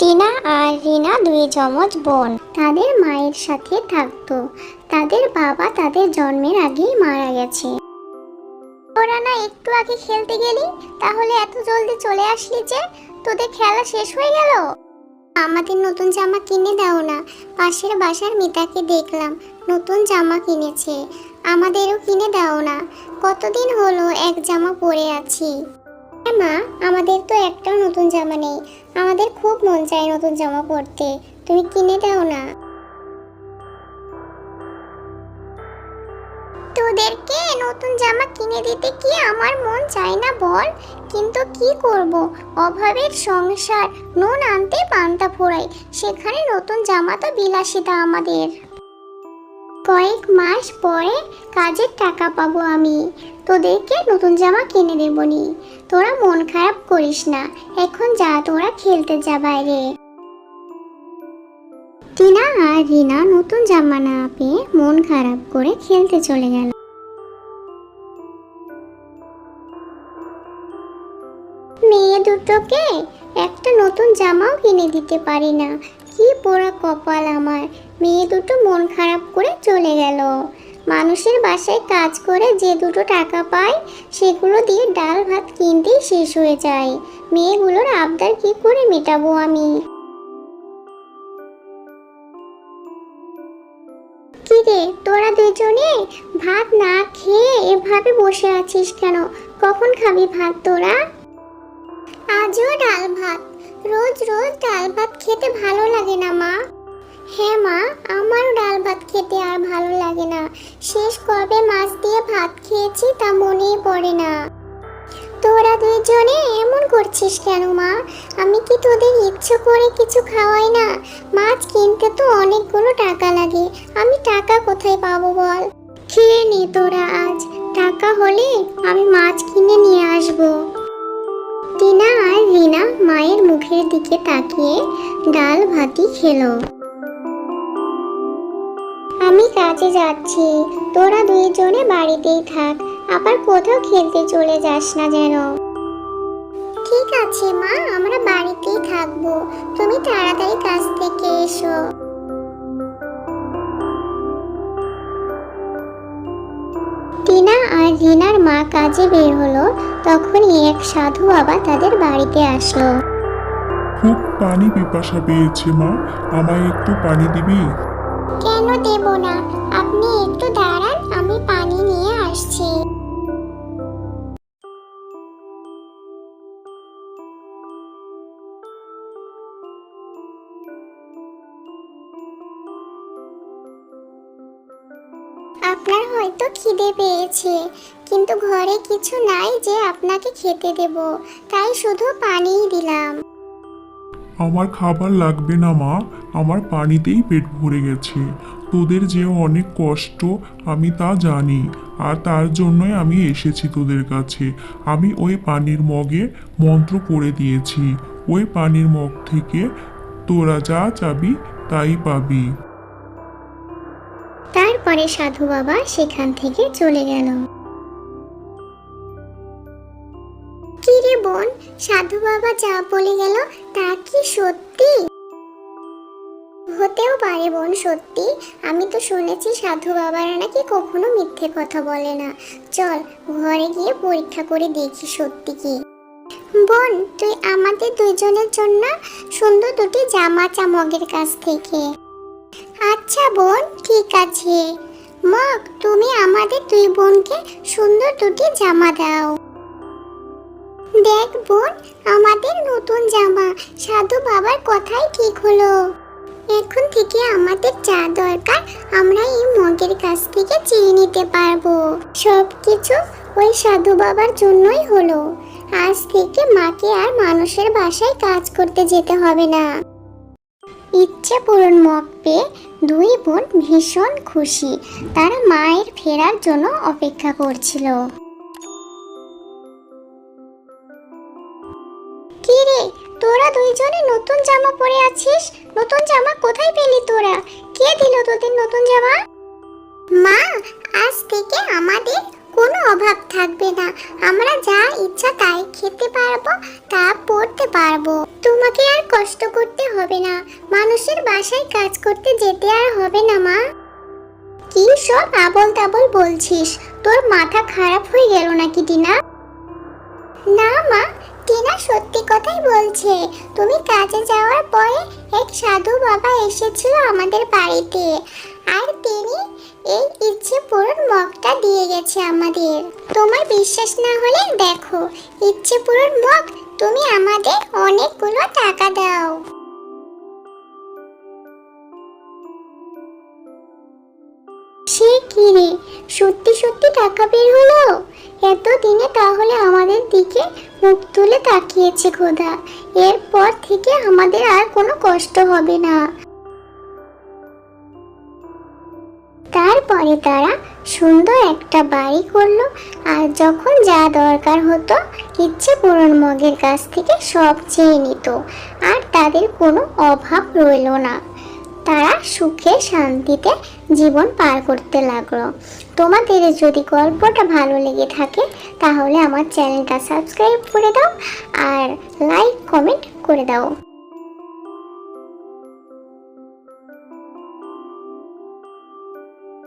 টিনা আর রিনা দুই যমজ বোন তাদের মায়ের সাথে থাকতো। তাদের বাবা তাদের জন্মের আগেই মারা গেছে। তোরা না একটু আগে খেলতে গেলি, তাহলে এত জলদি চলে আসলি যে? তোদের খেলা শেষ হয়ে গেল? আমাদের নতুন জামা কিনে দাও না। পাশের বাসার মিতাকে দেখলাম নতুন জামা কিনেছে, আমাদেরও কিনে দাও না। কতদিন হলো এক জামা পরে আছি। হ্যাঁ মা, আমাদের তো একটাও নতুন জামা নেই। আমাদের খুব মন চায় নতুন জামা পরতে, তুমি কিনে দাও না। তোদেরকে নতুন জামা কিনে দিতে কি আমার মন চায় না বল? কিন্তু কি করব, অভাবের সংসার, নুন আনতে পান্তা ফোড়াই, সেখানে নতুন জামা তো বিলাসিতা আমাদের। কয়েক মাস পরে কাজের টাকা পাবো আমি, তোদেরকে নতুন জামা কিনে দেবনি। তোরা মন খারাপ করিস না, এখন যা তোরা খেলতে যা বাইরে। টিনা আর রিনা নতুন জামা না পেয়ে মন খারাপ করে খেলতে চলে গেল। মেয়ে দুটোকে একটা নতুন জামাও কিনে দিতে পারি না, কি পোড়া কপাল আমার। মেয়ে দুটো মন খারাপ করে চলে গেল। মানুষের বাসায় কাজ করে যে দুটো টাকা পায় সেগুলো দিয়ে ডাল ভাত কিনতেই শেষ হয়ে যায়। মেয়েগুলোর আবদার কি করে মেটাবো আমি? কিরে, তোরা দুজনে ভাত না খেয়ে এভাবে বসে আছিস কেন? কখন খাবি ভাত তোরা? আজও ডাল ভাত? রোজ রোজ ডাল ভাত খেতে ভালো লাগে না মা। হ্যাঁ মা, আমারও ডাল ভাত খেতে আর ভালো লাগে না। শেষ কবে মাছ দিয়ে ভাত খেয়েছি তা মনেই পড়ে না। তোরা দুইজনে এমন করছিস কেন মা? আমি কি তোদের ইচ্ছে করে কিছু খাওয়াই না? মাছ কিনতে তো অনেকগুলো টাকা লাগে, আমি টাকা কোথায় পাবো বল? খেয়ে নে তোরা আজ, টাকা হলে আমি মাছ কিনে নিয়ে আসবো। টিনা আর রিনা মায়ের মুখের দিকে তাকিয়ে ডাল ভাতই খেলো। আমি কাজে যাচ্ছি, তোরা দুইজনে বাড়িতেই থাক, আবার কোথাও খেলতে চলে যাস না যেন। ঠিক আছে মা, আমরা বাড়িতেই থাকবো, তুমি তাড়াতাড়ি কাজ থেকে এসো। টিনা আর রিনার মা কাজে বের হলো, তখনই এক সাধু বাবা তাদের বাড়িতে আসলো। খুব পানি পিপাসা পেয়েছে মা, আমায় একটু পানি দিবি? কেন দেব না, আপনি একটু দাঁড়ান, আমি পানি নিয়ে আসছি। আপনার হয়তো খিদে পেয়েছে, কিন্তু ঘরে কিছু নাই যে আপনাকে খেতে দেব, তাই শুধু পানিই দিলাম। আমার খাবার লাগবে না মা, আমার পানিতেই পেট ভরে গেছে। তোদের যে অনেক কষ্ট আমি তা জানি, আর তার জন্যই আমি এসেছি তোদের কাছে। আমি ওই পানির মগে মন্ত্র পড়ে দিয়েছি, ওই পানির মগ থেকে তোরা যা চাবি তাই পাবি। তারপরে সাধু বাবা সেখান থেকে চলে গেল। কি রে বোন, সাধু বাবা যা বলে গেল তা কি সত্যি? হতেও পারে বোন সত্যি, আমি তো শুনেছি সাধু বাবারা নাকি কখনো মিথ্যে কথা বলে না। চল ঘরে গিয়ে পরীক্ষা করে দেখি সত্যি কি। বোন, তুই আমাদের দুইজনের জন্য সুন্দর দুটি জামা চা মগের কাছ থেকে। আচ্ছা বোন, ঠিক আছে। মগ, তুমি আমাদের দুই বোনকে সুন্দর দুটি জামা দাও। দেখ বোন, আমাদের নতুন জামা, সাধু বাবার কথাই ঠিক হলো। এখন থেকে আমাদের যা দরকার আমরা এই মগের কাছ থেকে চেয়ে নিতে পারবো। সবকিছু ওই সাধু বাবার জন্যই হলো। আজ থেকে মাকে আর মানুষের বাসায় কাজ করতে যেতে হবে না। ইচ্ছে পূরণ মগ পেয়ে দুই বোন ভীষণ খুশি। তারা মায়ের ফেরার জন্য অপেক্ষা করছিল। কি রে, তোরা দুইজনে নতুন জামা পরে আছিস? নতুন জামা কোথায় পেলি তোরা? কে দিল তোদের নতুন জামা? মা, আজ থেকে আমাদের কোনো অভাব থাকবে না। আমরা যা ইচ্ছা তাই খেতে পারবো, তা পড়তে পারবো। তোমাকে আর কষ্ট করতে হবে না, মানুষের বাসায় কাজ করতে যেতে আর হবে না মা। কি সব আবল তাবল বলছিস? তোর মাথা খারাপ হয়ে গেল নাকি টিনা? না মা, টিনা সত্যি কথাই বলছে। তুমি কাজে যাওয়ার পরে এক সাধু বাবা এসেছিল আমাদের বাড়িতে, আর তিনি এই ইচ্ছে পূরণ মগটা দিয়ে গেছে আমাদের। তোমার বিশ্বাস না হলে দেখো, ইচ্ছে পূরণ মগ। তুমি আমাদের অনেকগুলো টাকা দাও। সে কি রে, সত্যি সত্যি টাকা বের হলো? এতদিনে তাহলে আমাদের দিকে মুখ তুলে তাকিয়েছে খোদা। এরপর থেকে আমাদের আর কোনো কষ্ট হবে না। তারপরে তারা সুন্দর একটা বাড়ি করলো, আর যখন যা দরকার হতো ইচ্ছে পূরণ মগের কাছ থেকে সব চেয়ে নিত, আর তাদের কোনো অভাব রইল না। তারা সুখে শান্তিতে জীবন পার করতে লাগলো। তোমাদের যদি গল্পটা ভালো লেগে থাকে তাহলে আমার চ্যানেলটা সাবস্ক্রাইব করে দাও আর লাইক কমেন্ট করে দাও।